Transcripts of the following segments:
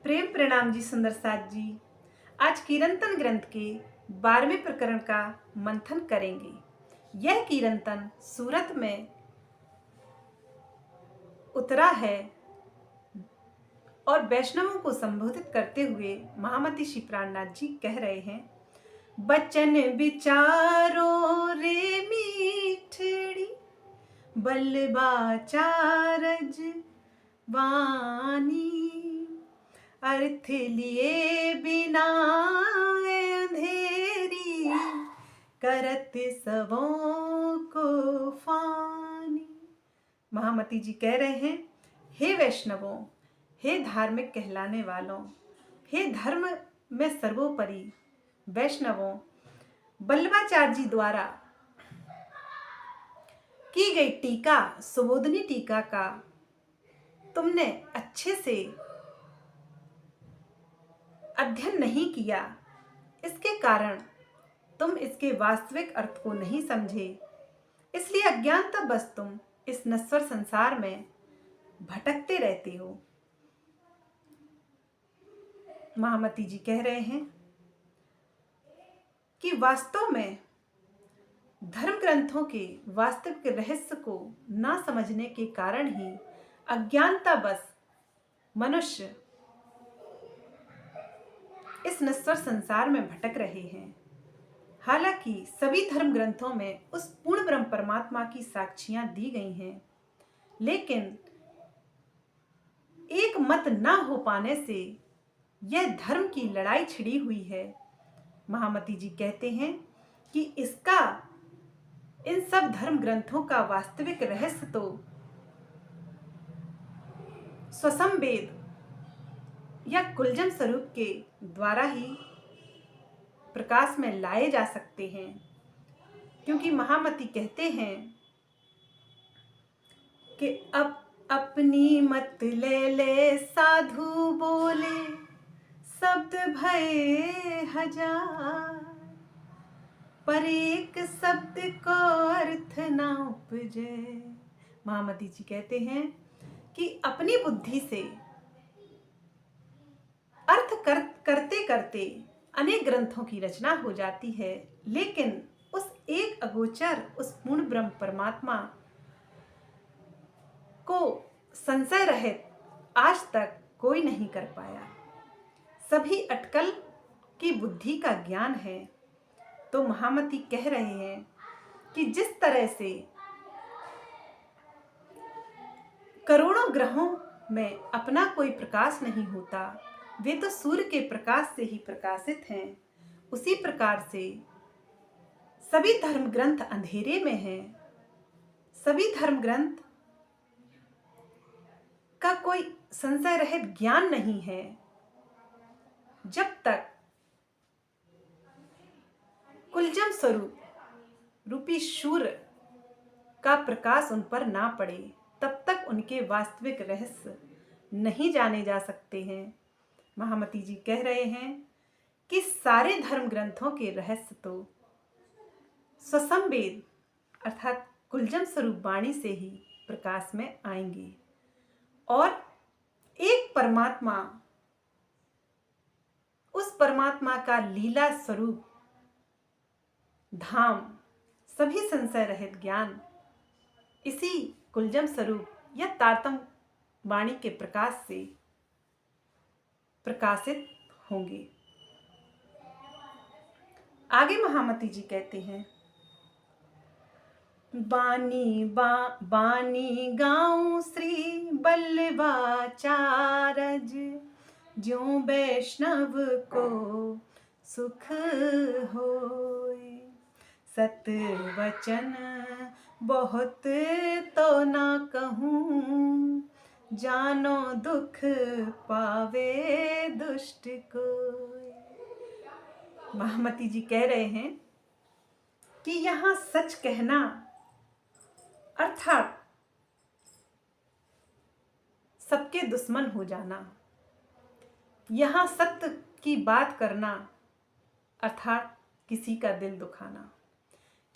प्रेम प्रणाम जी सुंदर साथ जी। आज कीर्तन ग्रंथ के 12वें प्रकरण का मंथन करेंगे। यह कीर्तन सूरत में उतरा है और वैष्णवों को संबोधित करते हुए महामती श्री प्राणनाथ जी कह रहे हैं। बचन विचारो रे मीठड़ी बलबाचारज वानी, अर्थ लिए बिना अंधेरी करत सबों को फानी। महामती जी कह रहे हैं, हे वैष्णवों, हे धार्मिक कहलाने वालों, हे धर्म में सर्वोपरि वैष्णवों, बल्लभाचार्य जी द्वारा की गई टीका सुबोधनी टीका का तुमने अच्छे से अध्ययन नहीं किया, इसके कारण तुम इसके वास्तविक अर्थ को नहीं समझे, इसलिए अज्ञानतावश तुम इस नश्वर संसार में भटकते रहते हो। महामती जी कह रहे हैं कि वास्तव में धर्म ग्रंथों के वास्तविक रहस्य को ना समझने के कारण ही अज्ञानतावश मनुष्य इस नश्वर संसार में भटक रहे हैं। हालांकि सभी धर्म ग्रंथों में उस पूर्ण ब्रह्म परमात्मा की साक्षियां दी गई हैं, लेकिन एक मत ना हो पाने से यह धर्म की लड़ाई छिड़ी हुई है। महामती जी कहते हैं कि इसका इन सब धर्म ग्रंथों का वास्तविक रहस्य तो स्वसंवेद या कुलजम स्वरूप के द्वारा ही प्रकाश में लाए जा सकते हैं, क्योंकि महामती कहते हैं कि अब अपनी मत ले ले साधु बोले, शब्द भय हजार, पर एक शब्द को अर्थ ना उपजे। महामती जी कहते हैं कि अपनी बुद्धि से अर्थ करते करते अनेक ग्रंथों की रचना हो जाती है, लेकिन उस एक अगोचर उस पूर्ण ब्रह्म परमात्मा को संशय रहित आज तक कोई नहीं कर पाया। सभी अटकल की बुद्धि का ज्ञान है। तो महामती कह रहे हैं कि जिस तरह से करोड़ों ग्रहों में अपना कोई प्रकाश नहीं होता, वे तो सूर्य के प्रकाश से ही प्रकाशित हैं, उसी प्रकार से सभी धर्म ग्रंथ अंधेरे में हैं। सभी धर्म ग्रंथ का कोई संशय रहित ज्ञान नहीं है। जब तक कुलजम स्वरूप रूपी सूर्य का प्रकाश उन पर ना पड़े, तब तक उनके वास्तविक रहस्य नहीं जाने जा सकते हैं। महामती जी कह रहे हैं कि सारे धर्म ग्रंथों के रहस्य तो स्वसंवेद अर्थात कुलजम स्वरूप वाणी से ही प्रकाश में आएंगे, और एक परमात्मा, उस परमात्मा का लीला स्वरूप धाम, सभी संशय रहित ज्ञान इसी कुलजम स्वरूप या तारतम वाणी के प्रकाश से प्रकाशित होंगे। आगे महामती जी कहते हैं, बानी गाऊं श्री बल्लभाचारज, ज्यों वैष्णव को सुख होए, सत वचन बहुत तो ना कहूँ, जानो दुख पावे दुष्ट को। महामती जी कह रहे हैं कि यहाँ सच कहना अर्थात सबके दुश्मन हो जाना, यहाँ सत्य की बात करना अर्थात किसी का दिल दुखाना,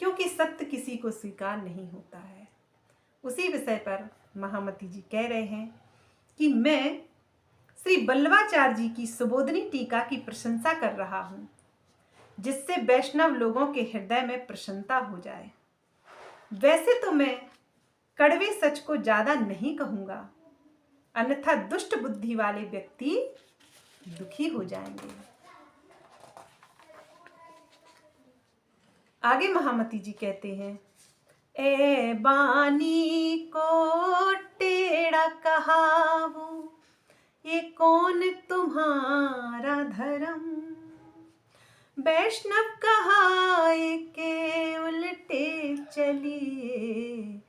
क्योंकि सत्य किसी को स्वीकार नहीं होता है। उसी विषय पर महामती जी कह रहे हैं कि मैं श्री बल्लवाचार्य जी की सुबोधनी टीका की प्रशंसा कर रहा हूँ, जिससे वैष्णव लोगों के हृदय में प्रसन्नता हो जाए। वैसे तो मैं कड़वे सच को ज्यादा नहीं कहूंगा, अन्यथा दुष्ट बुद्धि वाले व्यक्ति दुखी हो जाएंगे। आगे महामती जी कहते हैं, ए बानी को टेढ़ा कहावो, ये कौन तुम्हारा धर्म, वैष्णव कहाए के उल्टे चलिए,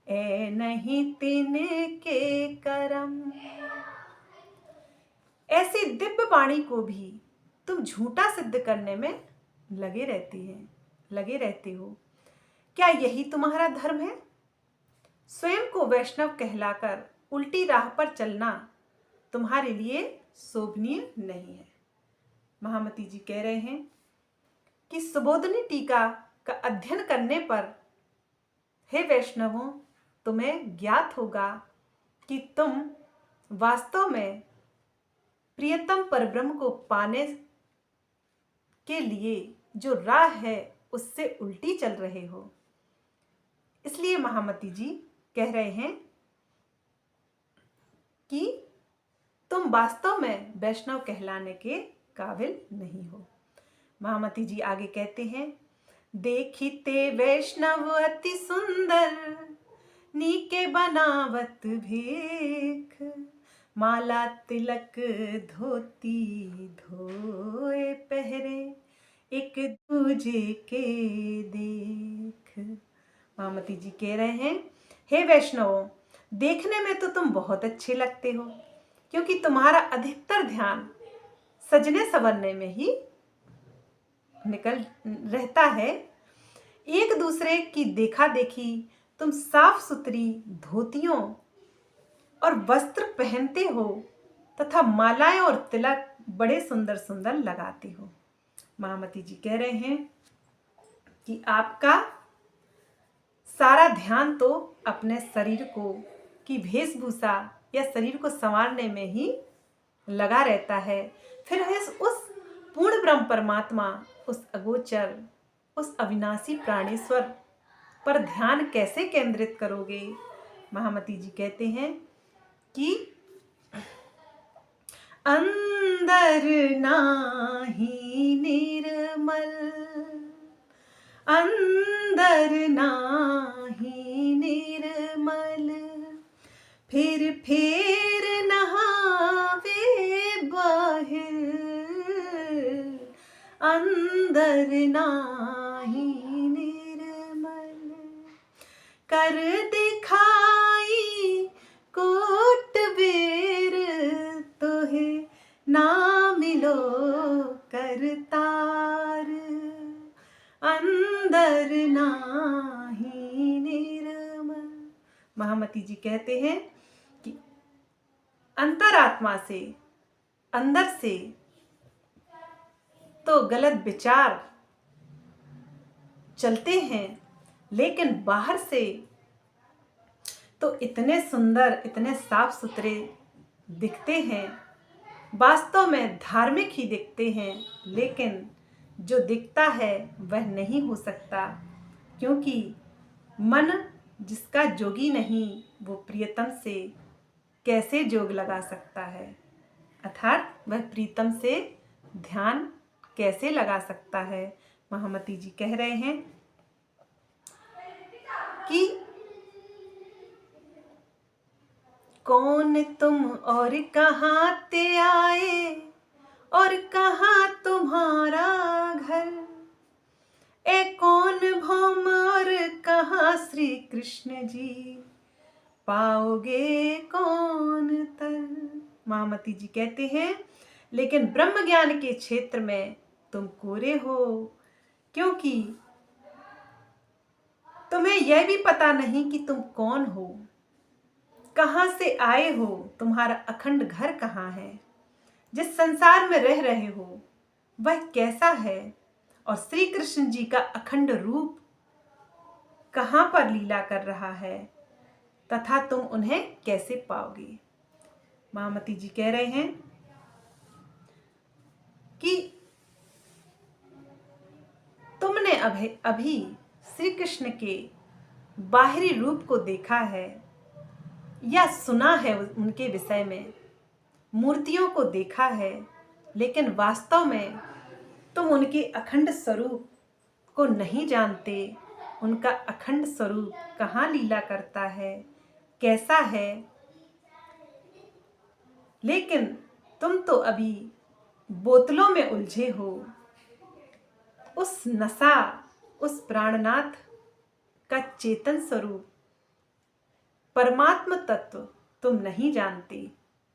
ए नहीं तिनके करम। ऐसी दिव्य वाणी को भी तुम झूठा सिद्ध करने में लगे रहते हो। क्या यही तुम्हारा धर्म है? स्वयं को वैष्णव कहलाकर उल्टी राह पर चलना तुम्हारे लिए शोभनीय नहीं है। महामती जी कह रहे हैं कि सुबोधनी टीका का अध्ययन करने पर हे वैष्णवों, तुम्हें ज्ञात होगा कि तुम वास्तव में प्रियतम परब्रह्म को पाने के लिए जो राह है उससे उल्टी चल रहे हो। इसलिए महामती जी कह रहे हैं कि तुम वास्तव में वैष्णव कहलाने के काबिल नहीं हो। महामती जी आगे कहते हैं, देखिते वैष्णव अति सुंदर, नीके बनावत भेख, माला तिलक धोती धोए पहरे, एक दूजे के देख। महामती जी कह रहे हैं, हे वैष्णवों, देखने में तो तुम बहुत अच्छे लगते हो, क्योंकि तुम्हारा अधिकतर ध्यान सजने संवरने में ही निकल रहता है। एक दूसरे की देखा देखी तुम साफ सुथरी धोतियों और वस्त्र पहनते हो तथा मालाएं और तिलक बड़े सुंदर सुंदर लगाते हो। महामती जी कह रहे हैं कि आपका सारा ध्यान तो अपने शरीर को की वेशभूषा या शरीर को संवारने में ही लगा रहता है। फिर उस पूर्ण ब्रह्म परमात्मा, उस अगोचर, उस अविनाशी प्राणेश्वर पर ध्यान कैसे केंद्रित करोगे? महामती जी कहते हैं कि अंदर नाही निर्मल, अंदर नाही निर्मल, फिर नहावे बाहिर, अंदर नाही निर्मल, कर दिखाई कोट बेर, तोहे ना मिलो करतार, अंदर नाही निर्मल। महामती जी कहते हैं कि अंतरात्मा से, अंदर से तो गलत विचार चलते हैं, लेकिन बाहर से तो इतने सुंदर, इतने साफ सुथरे दिखते हैं, वास्तव में धार्मिक ही दिखते हैं, लेकिन जो दिखता है वह नहीं हो सकता, क्योंकि मन जिसका जोगी नहीं वो प्रियतम से कैसे जोग लगा सकता है, अर्थात वह प्रीतम से ध्यान कैसे लगा सकता है। महामती जी कह रहे हैं कि कौन तुम और कहाँ ते आए, और कहाँ तुम्हारा घर, ए कौन भौम और कहाँ श्री कृष्ण जी, पाओगे कौन तर। महामती जी कहते हैं, लेकिन ब्रह्म ज्ञान के क्षेत्र में तुम कोरे हो, क्योंकि तुम्हें यह भी पता नहीं कि तुम कौन हो, कहाँ से आए हो, तुम्हारा अखंड घर कहाँ है, जिस संसार में रह रहे हो वह कैसा है, और श्री कृष्ण जी का अखंड रूप कहाँ पर लीला कर रहा है, तथा तुम उन्हें कैसे पाओगे। महामती जी कह रहे हैं कि तुमने अभी श्री कृष्ण के बाहरी रूप को देखा है या सुना है, उनके विषय में मूर्तियों को देखा है, लेकिन वास्तव में तुम उनके अखंड स्वरूप को नहीं जानते। उनका अखंड स्वरूप कहाँ लीला करता है, कैसा है। लेकिन तुम तो अभी बोतलों में उलझे हो। उस नशा, उस प्राणनाथ का चेतन स्वरूप परमात्म तत्व तुम नहीं जानते।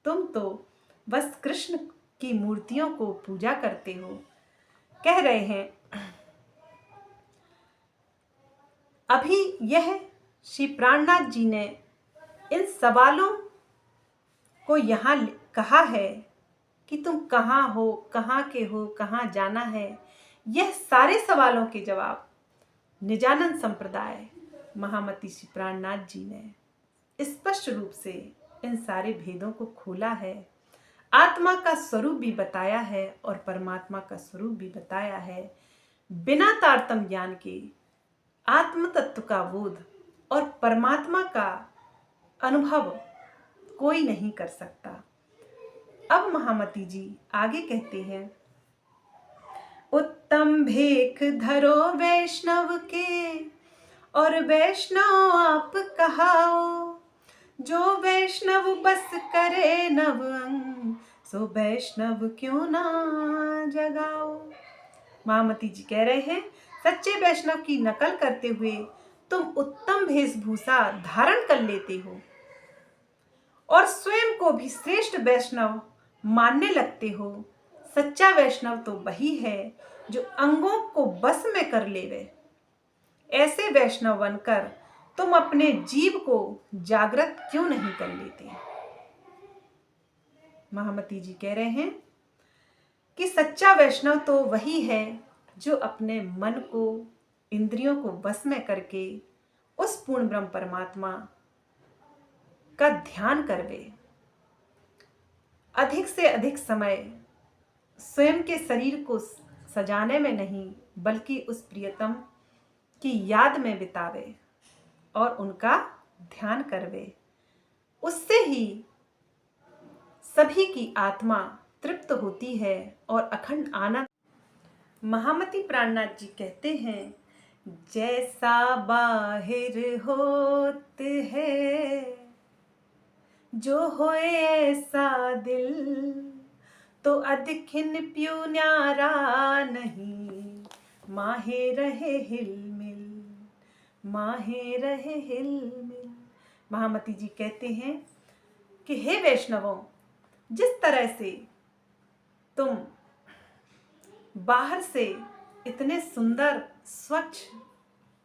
तुम तो बस कृष्ण की मूर्तियों को पूजा करते हो। कह रहे हैं अभी यह श्री प्राणनाथ जी ने इन सवालों को यहाँ कहा है कि तुम कहाँ हो, कहाँ के हो, कहाँ जाना है। यह सारे सवालों के जवाब निजानंद संप्रदाय महामती श्री प्राणनाथ जी ने स्पष्ट रूप से इन सारे भेदों को खोला है। आत्मा का स्वरूप भी बताया है और परमात्मा का स्वरूप भी बताया है। बिना तारतम्य ज्ञान के आत्म तत्व का बोध और परमात्मा का अनुभव कोई नहीं कर सकता। अब महामती जी आगे कहते हैं, उत्तम भेख धरो वैष्णव के और वैष्णव आप कहाओ। जो वैष्णव बस करे नव अंग, सो वैष्णव क्यों ना जगाओ। महामती जी कह रहे हैं सच्चे वैष्णव की नकल करते हुए तुम उत्तम वेशभूषा धारण कर लेते हो और स्वयं को भी श्रेष्ठ वैष्णव मानने लगते हो। सच्चा वैष्णव तो वही है जो अंगों को बस में कर लेवे। ऐसे वैष्णव बनकर तुम अपने जीव को जागृत क्यों नहीं कर लेते। महामती जी कह रहे हैं कि सच्चा वैष्णव तो वही है जो अपने मन को, इंद्रियों को बस में करके उस पूर्ण ब्रह्म परमात्मा का ध्यान करवे। अधिक से अधिक समय स्वयं के शरीर को सजाने में नहीं बल्कि उस प्रियतम की याद में बितावे और उनका ध्यान करवे। उससे ही सभी की आत्मा तृप्त होती है और अखंड आनंद। महामती प्राणनाथ जी कहते हैं, जैसा बाहिर होत है जो होए ऐसा दिल, तो अधिखिन प्यू न्यारा नहीं, माहे रहे हिलमिल, माहे रहे हिलमिल। महामती जी कहते हैं कि हे वैष्णवों, जिस तरह से तुम बाहर से इतने सुंदर स्वच्छ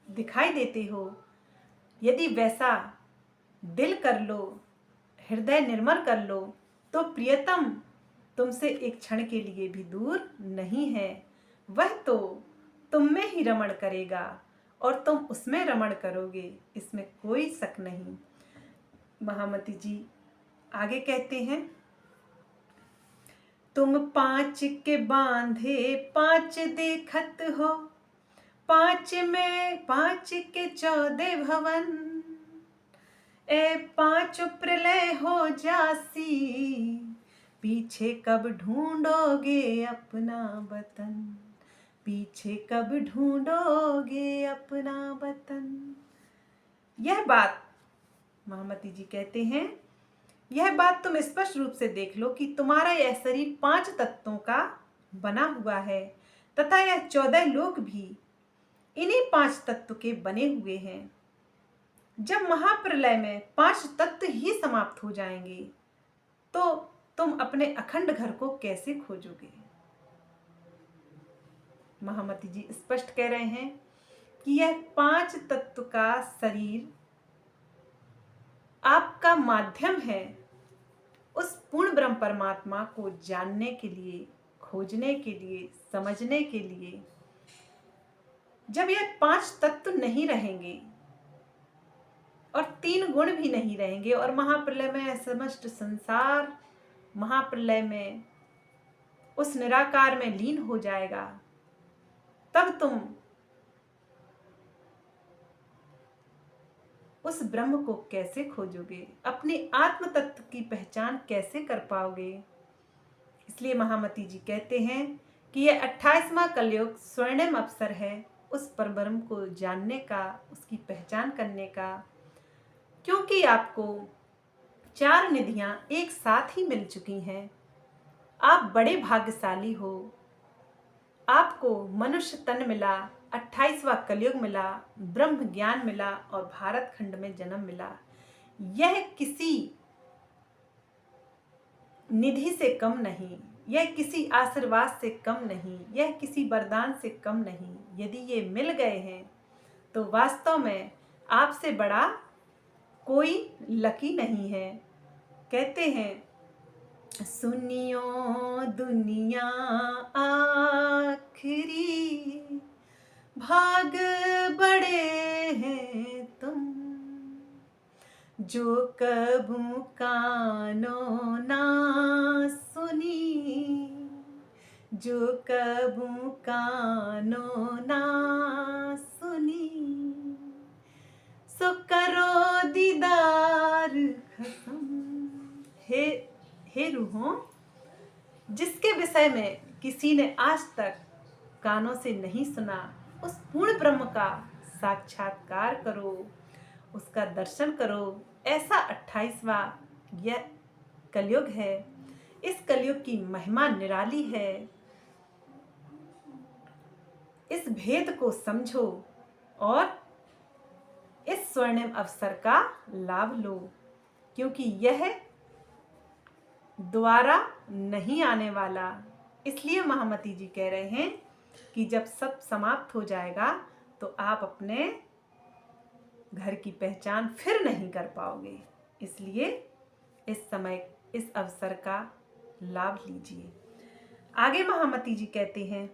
दिखाई देते हो, यदि वैसा दिल कर लो, हृदय निर्मल कर लो, तो प्रियतम तुमसे एक क्षण के लिए भी दूर नहीं है। वह तो तुम में ही रमण करेगा और तुम उसमें रमण करोगे, इसमें कोई शक नहीं। महामती जी आगे कहते हैं, तुम 5 के बांधे 5 देखत हो, 5 में 5 के 14 भवन, ए 5 प्रलय हो जासी, पीछे कब ढूंढोगे अपना वतन, पीछे कब ढूंढोगे अपना वतन। यह बात महामती जी कहते हैं, यह बात तुम स्पष्ट रूप से देख लो कि तुम्हारा यह शरीर 5 तत्वों का बना हुआ है तथा यह 14 लोक भी इन्हीं 5 तत्व के बने हुए हैं। जब महाप्रलय में 5 तत्व ही समाप्त हो जाएंगे तो तुम अपने अखंड घर को कैसे खोजोगे। महामती जी स्पष्ट कह रहे हैं कि यह 5 तत्व का शरीर आपका माध्यम है उस पूर्ण ब्रह्म परमात्मा को जानने के लिए, खोजने के लिए, समझने के लिए। जब यह 5 तत्व नहीं रहेंगे और 3 गुण भी नहीं रहेंगे, और महाप्रलय में समस्त संसार महाप्रलय में उस निराकार में लीन हो जाएगा। तब तुम उस ब्रह्म को कैसे खोजोगे? अपने आत्म तत्व की पहचान कैसे कर पाओगे? इसलिए महामती जी कहते हैं कि यह 28वां कलयुग स्वर्णिम अवसर है उस परब्रह्म को जानने का, उसकी पहचान करने का, क्योंकि आपको 4 निधियां एक साथ ही मिल चुकी हैं। आप बड़े भाग्यशाली हो। आपको मनुष्य तन मिला, 28वां कलयुग मिला, ब्रह्म ज्ञान मिला और भारत खंड में जन्म मिला। यह किसी निधि से कम नहीं, यह किसी आशीर्वाद से कम नहीं, यह किसी वरदान से कम नहीं। यदि ये मिल गए हैं तो वास्तव में आपसे बड़ा कोई लकी नहीं है। कहते हैं, सुनियो दुनिया आखिरी, भाग बड़े हैं तुम, जो कबू कानों ना सुनी, जो कबू कानों ना सुनी, सो करो दीदार खसम। हे रूहों, जिसके विषय में किसी ने आज तक कानों से नहीं सुना, उस पूर्ण ब्रह्म का साक्षात्कार करो, उसका दर्शन करो। ऐसा 28वां यह कलयुग है। इस कलयुग की महिमा निराली है। इस भेद को समझो और इस स्वर्णिम अवसर का लाभ लो, क्योंकि यह दोबारा नहीं आने वाला। इसलिए महामती जी कह रहे हैं कि जब सब समाप्त हो जाएगा तो आप अपने घर की पहचान फिर नहीं कर पाओगे। इसलिए इस समय इस अवसर का लाभ लीजिए। आगे महामती जी कहते हैं,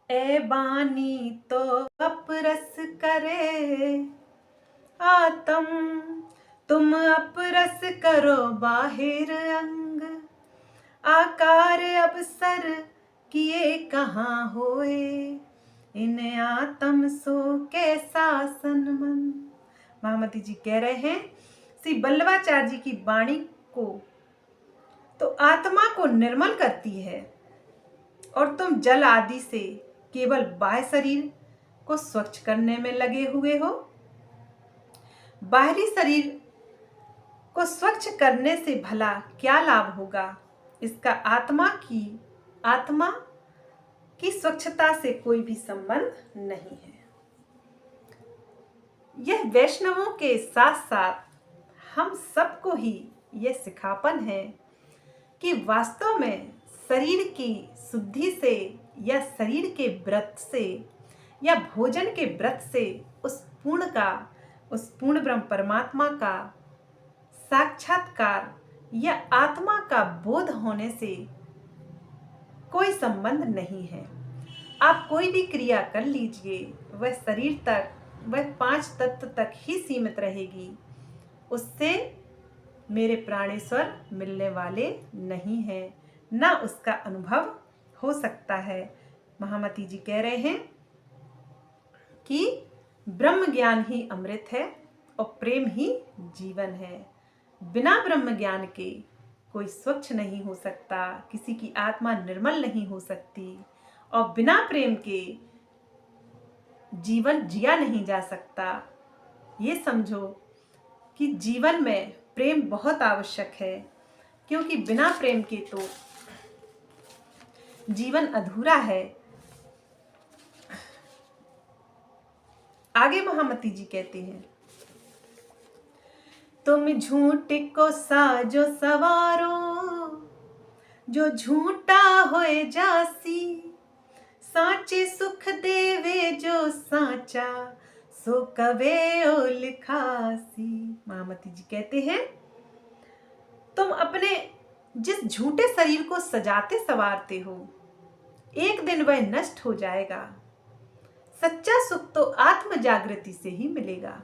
ए बानी तो अपरस करे आत्म, तुम अपरस करो बाहिर अंग, आकार अवसर किए कहाँ होए, इन आत्म सो कैसा सनमन। महामती जी कह रहे हैं, श्री बल्लभाचार्य जी की वाणी को तो आत्मा को निर्मल करती है, और तुम जल आदि से केवल बाह्य शरीर को स्वच्छ करने में लगे हुए हो। बाहरी शरीर को स्वच्छ करने से भला क्या लाभ होगा? इसका आत्मा की स्वच्छता से कोई भी संबंध नहीं है। यह वैष्णवों के साथ साथ हम सबको ही यह सिखापन है कि वास्तव में शरीर की शुद्धि से या शरीर के व्रत से या भोजन के व्रत से उस पूर्ण ब्रह्म परमात्मा का साक्षात्कार या आत्मा का बोध होने से कोई संबंध नहीं है। आप कोई भी क्रिया कर लीजिए, वह शरीर तक, वह 5 तत्व तक ही सीमित रहेगी। उससे मेरे प्राणेश्वर मिलने वाले नहीं हैं, ना उसका अनुभव हो सकता है। महामती जी कह रहे हैं कि ब्रह्म ज्ञान ही अमृत है और प्रेम ही जीवन है। बिना ब्रह्म ज्ञान के कोई स्वच्छ नहीं हो सकता, किसी की आत्मा निर्मल नहीं हो सकती, और बिना प्रेम के जीवन जिया नहीं जा सकता। ये समझो कि जीवन में प्रेम बहुत आवश्यक है, क्योंकि बिना प्रेम के तो जीवन अधूरा है। आगे महामती जी कहते हैं, तुम झूठ को साजो सवारो, जो झूठा होए जासी, साचे सुख देवे जो साचा, सो कवे ओ लिखासी। महामती जी कहते हैं, तुम अपने जिस झूठे शरीर को सजाते संवारते हो, एक दिन वह नष्ट हो जाएगा। सच्चा सुख तो आत्म जागृति से ही मिलेगा।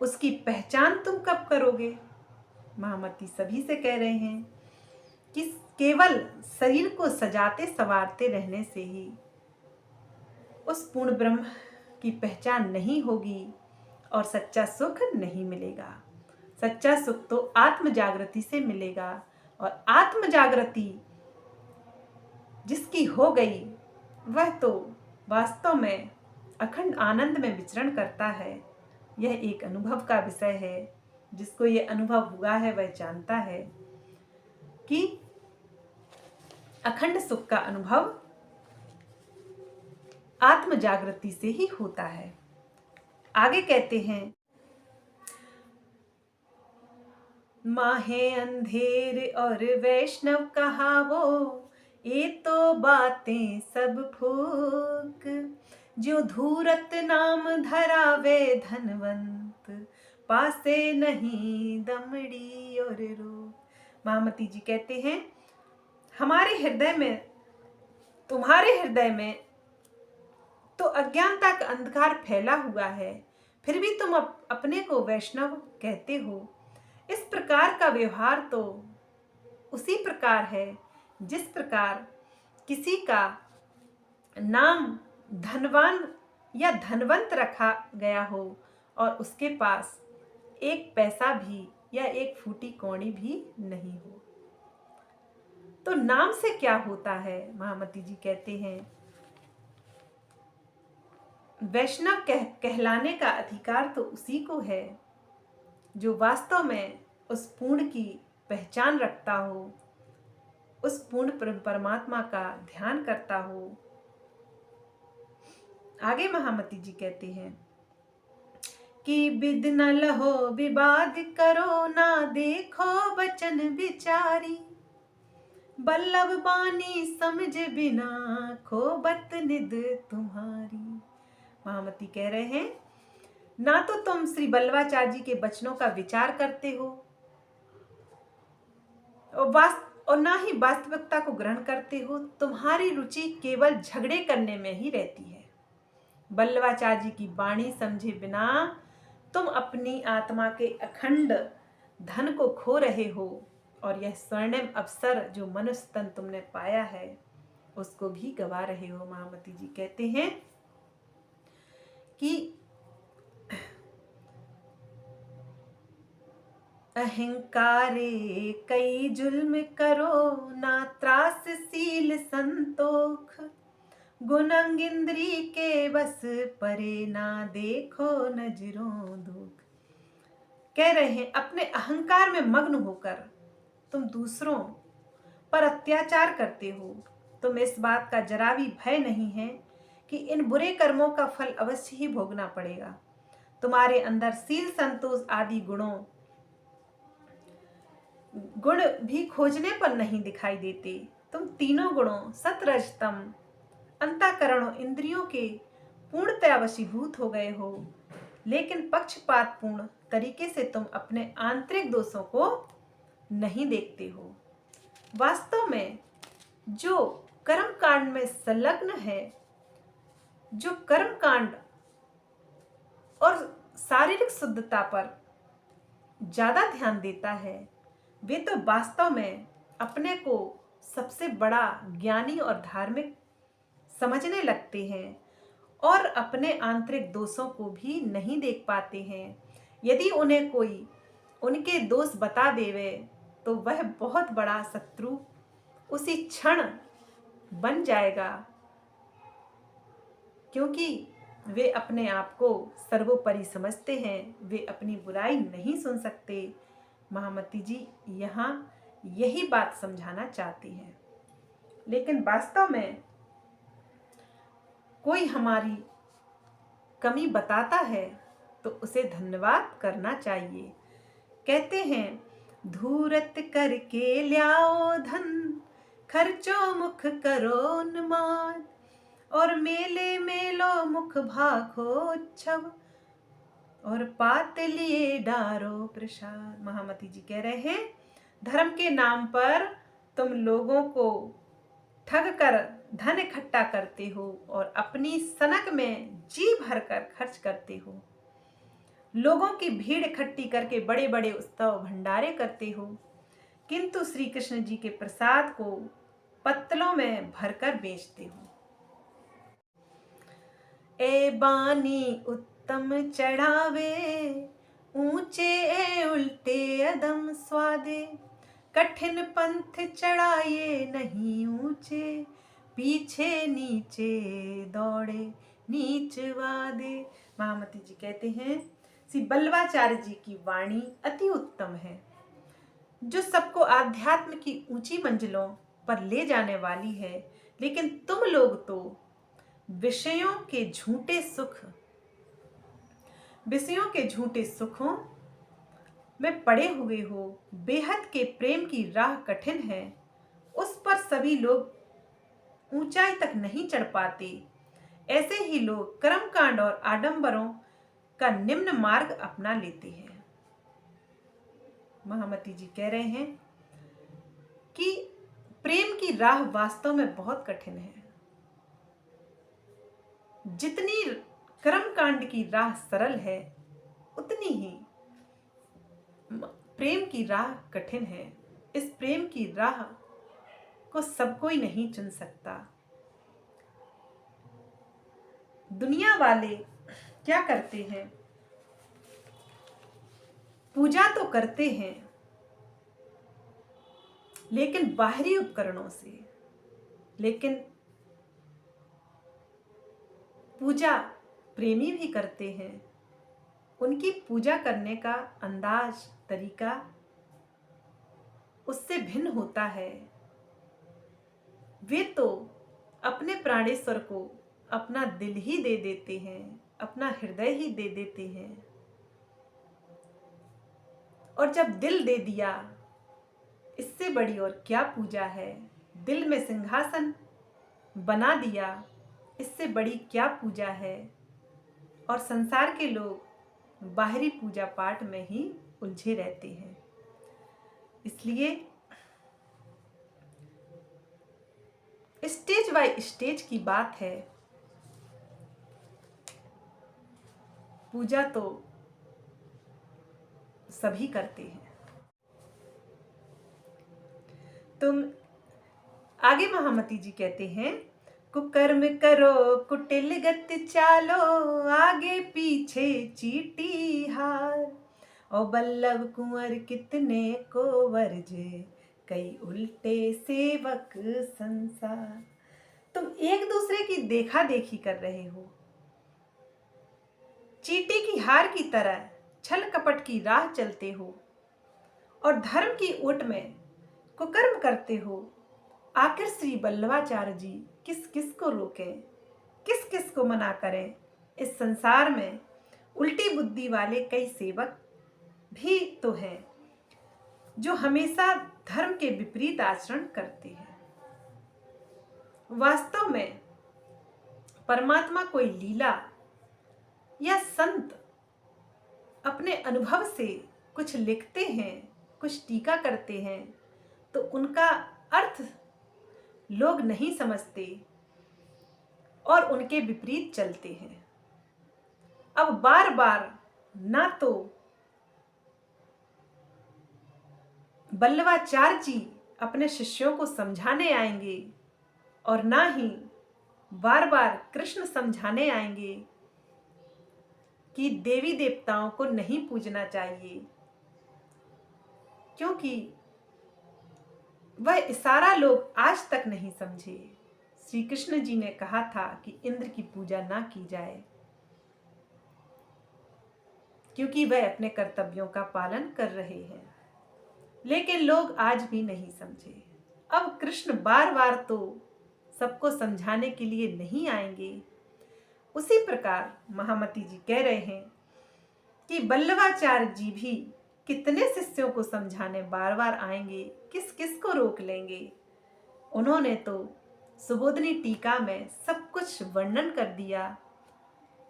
उसकी पहचान तुम कब करोगे? महामती सभी से कह रहे हैं कि केवल शरीर को सजाते संवारते रहने से ही उस पूर्ण ब्रह्म की पहचान नहीं होगी और सच्चा सुख नहीं मिलेगा। सच्चा सुख तो आत्म जागृति से मिलेगा, और आत्म जागृति जिसकी हो गई वह तो वास्तव में अखंड आनंद में विचरण करता है। यह एक अनुभव का विषय है। जिसको यह अनुभव हुआ है वह जानता है कि अखंड सुख का अनुभव आत्म जागृति से ही होता है। आगे कहते हैं, माहे अंधेर और वैष्णव कहावो, ये तो बातें सब फूक। जो धूरत नाम धरावे धनवंत, पासे नहीं दमड़ी और रूप। महामती जी कहते हैं, हमारे हृदय में, तुम्हारे हृदय में तो अज्ञानता का अंधकार फैला हुआ है, फिर भी तुम अपने को वैष्णव कहते हो। इस प्रकार का व्यवहार तो उसी प्रकार है जिस प्रकार किसी का नाम धनवान या धनवंत रखा गया हो और उसके पास एक पैसा भी या एक फूटी कौड़ी भी नहीं हो। तो नाम से क्या होता है? महामती जी कहते हैं, वैष्णव कहलाने का अधिकार तो उसी को है जो वास्तव में उस पूर्ण की पहचान रखता हो, उस पूर्ण परमात्मा का ध्यान करता हो। आगे महामती जी कहते हैं कि बिद न लहो विवाद करो, ना देखो बचन विचारी। बल्लभ बानी समझ बिना, खोबत निद तुम्हारी। महामती कह रहे हैं, ना तो तुम श्री बल्लभाचार्य जी के वचनों का विचार करते हो और ना ही वास्तविकता को ग्रहण करते हो। तुम्हारी रुचि केवल झगड़े करने में ही रहती है। बल्लभाचार्य जी की वाणी समझे बिना तुम अपनी आत्मा के अखंड धन को खो रहे हो, और यह स्वर्णिम अवसर जो मनुष्य तन तुमने पाया है उसको भी गवा रहे हो। महामती जी कहते हैं कि अहंकारे कई जुल्म करो, ना त्रासशील संतोख। गुणंग इंद्री के बस परे, ना देखो नजरों दुख। कह रहे हैं, अपने अहंकार में मग्न होकर तुम दूसरों पर अत्याचार करते हो। तुम इस बात का जरा भी भय नहीं है कि इन बुरे कर्मों का फल अवश्य ही भोगना पड़ेगा। तुम्हारे अंदर शील संतोष आदि गुण भी खोजने पर नहीं दिखाई देते। तुम तीनों गुणों सत रज तम अंतःकरणों इंद्रियों के पूर्णतया वशीभूत हो गए हो, लेकिन पक्षपात पूर्ण तरीके से तुम अपने आंतरिक दोषों को नहीं देखते हो। वास्तव में जो कर्म कांड में संलग्न है, जो कर्म कांड और शारीरिक शुद्धता पर ज्यादा ध्यान देता है, वे तो वास्तव में अपने को सबसे बड़ा ज्ञानी और धार्मिक समझने लगते हैं और अपने आंतरिक दोषों को भी नहीं देख पाते हैं। यदि उन्हें कोई उनके दोष बता देवे तो वह बहुत बड़ा शत्रु उसी क्षण बन जाएगा, क्योंकि वे अपने आप को सर्वोपरि समझते हैं, वे अपनी बुराई नहीं सुन सकते। महामती जी यहाँ यही बात समझाना चाहती हैं। लेकिन वास्तव में कोई हमारी कमी बताता है तो उसे धन्यवाद करना चाहिए। कहते हैं, धूरत करके ल्याओ धन, खर्चो मुख करो उन्माद। और मेले मेलो मुख भाखो छव, और पात लिए डारो प्रसाद। महामती जी कह रहे हैं, धर्म के नाम पर तुम लोगों को ठग कर धन इकट्ठा करते हो और अपनी सनक में जी भर कर खर्च करते हो। लोगों की भीड़ इकट्ठी करके बड़े बड़े उत्सव भंडारे करते हो, किंतु श्री कृष्ण जी के प्रसाद को पत्तलों में भरकर बेचते हो। ए बानी उत्तम चढ़ावे, ऊंचे ए उल्टे अदम स्वादे, कठिन पंथ चढ़ाए नहीं ऊंचे, पीछे नीचे दौड़े नीच वादे। महामती जी कहते हैं, श्री बल्लवाचार्य जी की वाणी अति उत्तम है, जो सबको आध्यात्म की ऊंची मंजिलों पर ले जाने वाली है। लेकिन तुम लोग तो विषयों के झूठे सुखों में पड़े हुए हो। बेहद के प्रेम की राह कठिन है, उस पर सभी लोग ऊंचाई तक नहीं चढ़ पाते। ऐसे ही लोग कर्मकांड और आडंबरों का निम्न मार्ग अपना लेते हैं। महामती जी कह रहे हैं कि प्रेम की राह वास्तव में बहुत कठिन है। जितनी कर्मकांड की राह सरल है, उतनी ही प्रेम की राह कठिन है। इस प्रेम की राह को सब कोई नहीं चुन सकता। दुनिया वाले क्या करते हैं? पूजा तो करते हैं, लेकिन बाहरी उपकरणों से। लेकिन पूजा प्रेमी भी करते हैं। उनकी पूजा करने का अंदाज, तरीका उससे भिन्न होता है। वे तो अपने प्राणेश्वर को अपना दिल ही दे देते हैं, अपना हृदय ही दे देते हैं। और जब दिल दे दिया, इससे बड़ी और क्या पूजा है? दिल में सिंहासन बना दिया, इससे बड़ी क्या पूजा है? और संसार के लोग बाहरी पूजा पाठ में ही उलझे रहते हैं। इसलिए स्टेज बाय स्टेज की बात है। पूजा तो सभी करते हैं। तुम आगे महामती जी कहते हैं, कुकर्म करो कुटिल गति चालो, आगे पीछे चीटी हार, और बल्लभ कुंवर कितने को वर्जे, कई उल्टे सेवक संसार। तुम एक दूसरे की देखा देखी कर रहे हो, चीटी की हार की तरह छल कपट की राह चलते हो, और धर्म की ओट में कुकर्म करते हो। आखिर श्री बल्लवाचार्य जी किस किस को रोकें, किस किस को मना करें? इस संसार में उल्टी बुद्धि वाले कई सेवक भी तो हैं, जो हमेशा धर्म के विपरीत आचरण करते हैं। वास्तव में परमात्मा कोई लीला या संत अपने अनुभव से कुछ लिखते हैं, कुछ टीका करते हैं, तो उनका अर्थ लोग नहीं समझते और उनके विपरीत चलते हैं। अब बार बार ना तो बल्लवाचार्य जी अपने शिष्यों को समझाने आएंगे, और ना ही बार बार कृष्ण समझाने आएंगे कि देवी देवताओं को नहीं पूजना चाहिए, क्योंकि वह इशारा लोग आज तक नहीं समझे। श्री कृष्ण जी ने कहा था कि इंद्र की पूजा ना की जाए, क्योंकि वह अपने कर्तव्यों का पालन कर रहे हैं। लेकिन लोग आज भी नहीं समझे। अब कृष्ण बार बार तो सबको समझाने के लिए नहीं आएंगे। उसी प्रकार महामती जी कह रहे हैं कि बल्लवाचार्य जी भी कितने शिष्यों को समझाने बार बार आएंगे, किस किस को रोक लेंगे? उन्होंने तो सुबोधनी टीका में सब कुछ वर्णन कर दिया।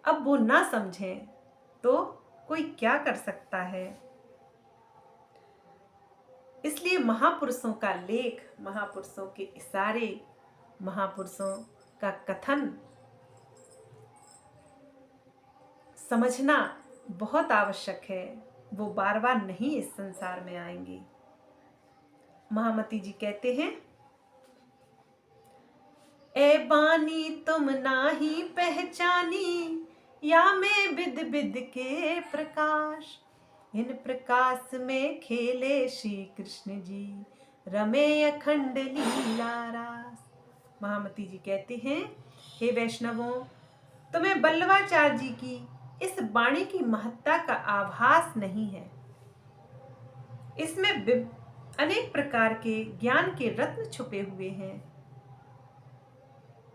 अब वो ना समझें तो कोई क्या कर सकता है? इसलिए महापुरुषों का लेख, महापुरुषों के इशारे, महापुरुषों का कथन समझना बहुत आवश्यक है, वो बार बार नहीं इस संसार में आएंगे। महामती जी कहते हैं, ए बानी तुम नाही पहचानी, या में बिद बिद के प्रकाश, इन प्रकाश में खेले श्री कृष्ण जी, रमे अखंड लीला रास। महामती जी कहते हैं, हे वैष्णवों, तुम्हें बल्लवाचार्य जी की इस वाणी की महत्ता का आभास नहीं है। इसमें अनेक प्रकार के ज्ञान के रत्न छुपे हुए हैं।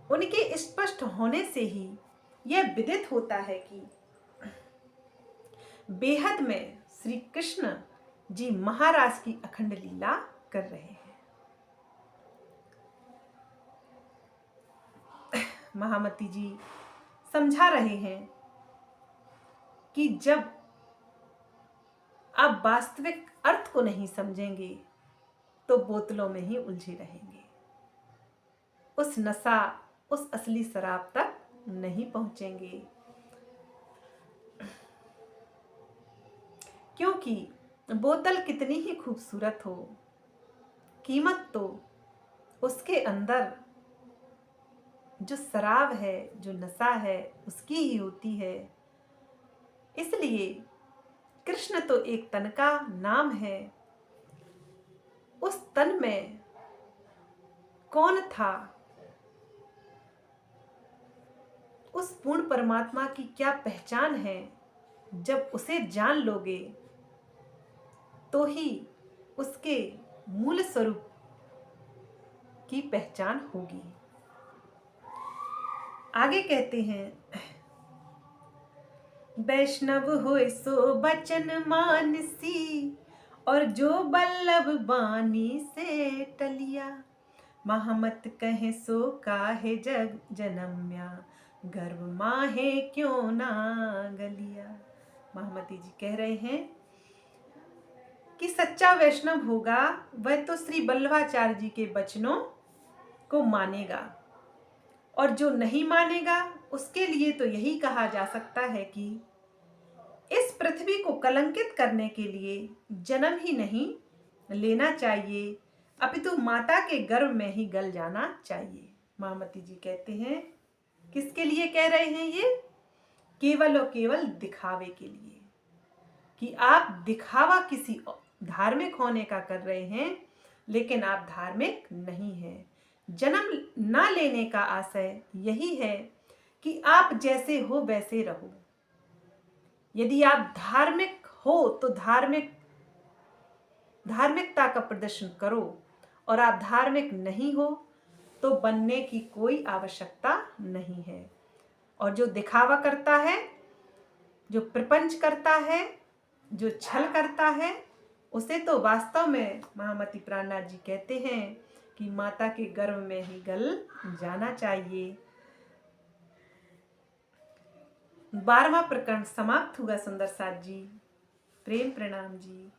उनके स्पष्ट होने से ही यह विदित होता है कि बेहद में श्री कृष्ण जी महाराज की अखंड लीला कर रहे हैं। महामती जी समझा रहे हैं कि जब आप वास्तविक अर्थ को नहीं समझेंगे तो बोतलों में ही उलझे रहेंगे, उस नशा, उस असली शराब तक नहीं पहुंचेंगे। क्योंकि बोतल कितनी ही खूबसूरत हो, कीमत तो उसके अंदर जो शराब है, जो नशा है, उसकी ही होती है। इसलिए कृष्ण तो एक तन का नाम है। उस तन में कौन था, उस पूर्ण परमात्मा की क्या पहचान है, जब उसे जान लोगे तो ही उसके मूल स्वरूप की पहचान होगी। आगे कहते हैं, वैष्णव होए सो बचन मानसी, और जो बल्लभ बानी से टलिया, महामत कहे सो काहे जग जनम्या, गर्व माहे क्यों ना गलिया। महामती जी कह रहे हैं कि सच्चा वैष्णव होगा वह तो श्री बल्लभाचार्य जी के वचनों को मानेगा, और जो नहीं मानेगा उसके लिए तो यही कहा जा सकता है कि इस पृथ्वी को कलंकित करने के लिए जन्म ही नहीं लेना चाहिए, अपितु माता के गर्भ में ही गल जाना चाहिए। महामती जी कहते हैं, किसके लिए कह रहे हैं ये? केवल और केवल दिखावे के लिए, कि आप दिखावा किसी धार्मिक होने का कर रहे हैं, लेकिन आप धार्मिक नहीं हैं। जन्म ना लेने का आशय यही है कि आप जैसे हो वैसे रहो। यदि आप धार्मिक हो तो धार्मिकता का प्रदर्शन करो, और आप धार्मिक नहीं हो तो बनने की कोई आवश्यकता नहीं है। और जो दिखावा करता है, जो प्रपंच करता है, जो छल करता है, उसे तो वास्तव में महामती प्राणनाथ जी कहते हैं कि माता के गर्भ में ही गल जाना चाहिए। 12वां प्रकरण समाप्त हुआ। सुंदर साथ जी, प्रेम प्रणाम जी।